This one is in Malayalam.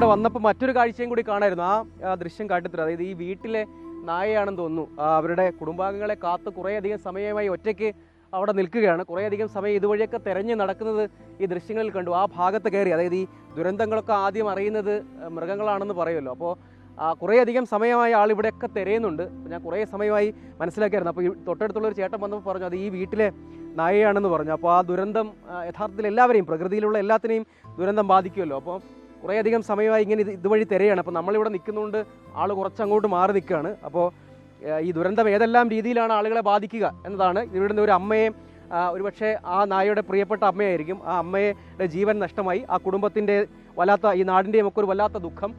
നമ്മളിവിടെ വന്നപ്പോൾ മറ്റൊരു കാഴ്ചയും കൂടി കാണായിരുന്നു. ആ ദൃശ്യം കാട്ടിത്തരും. അതായത് ഈ വീട്ടിലെ നായയാണെന്ന് തോന്നുന്നു. അവരുടെ കുടുംബാംഗങ്ങളെ കാത്ത് കുറേയധികം സമയമായി ഒറ്റയ്ക്ക് അവിടെ നിൽക്കുകയാണ്. കുറേയധികം സമയം ഇതുവഴിയൊക്കെ തെരഞ്ഞ് നടക്കുന്നത് ഈ ദൃശ്യങ്ങളിൽ കണ്ടു. ആ ഭാഗത്ത് കയറി, അതായത് ഈ ദുരന്തങ്ങളൊക്കെ ആദ്യം അറിയുന്നത് മൃഗങ്ങളാണെന്ന് പറയുമല്ലോ. അപ്പോൾ കുറേയധികം സമയമായി ആൾ ഇവിടെയൊക്കെ തിരയുന്നുണ്ട്. ഞാൻ കുറേ സമയമായി മനസ്സിലാക്കിയായിരുന്നു. അപ്പോൾ ഈ തൊട്ടടുത്തുള്ളൊരു ചേട്ടൻ വന്നപ്പോൾ പറഞ്ഞു അത് ഈ വീട്ടിലെ നായയാണെന്ന് പറഞ്ഞു. അപ്പോൾ ആ ദുരന്തം യഥാർത്ഥത്തിൽ എല്ലാവരെയും, പ്രകൃതിയിലുള്ള എല്ലാത്തിനെയും ദുരന്തം ബാധിക്കുമല്ലോ. അപ്പോൾ കുറേയധികം സമയമായി ഇങ്ങനെ ഇതുവഴി തിരയാണ്. അപ്പോൾ നമ്മളിവിടെ നിൽക്കുന്നതുകൊണ്ട് ആൾ കുറച്ചങ്ങോട്ട് മാറി നിൽക്കുകയാണ്. അപ്പോൾ ഈ ദുരന്തം ഏതെല്ലാം രീതിയിലാണ് ആളുകളെ ബാധിക്കുക എന്നതാണ്. ഇവിടുന്ന് ഒരു അമ്മയെ, ഒരുപക്ഷെ ആ നായയുടെ പ്രിയപ്പെട്ട അമ്മയായിരിക്കും, ആ അമ്മയുടെ ജീവൻ നഷ്ടമായി. ആ കുടുംബത്തിൻ്റെ വല്ലാത്ത, ഈ നാടിൻ്റെയും ഒക്കെ ഒരു വല്ലാത്ത ദുഃഖം.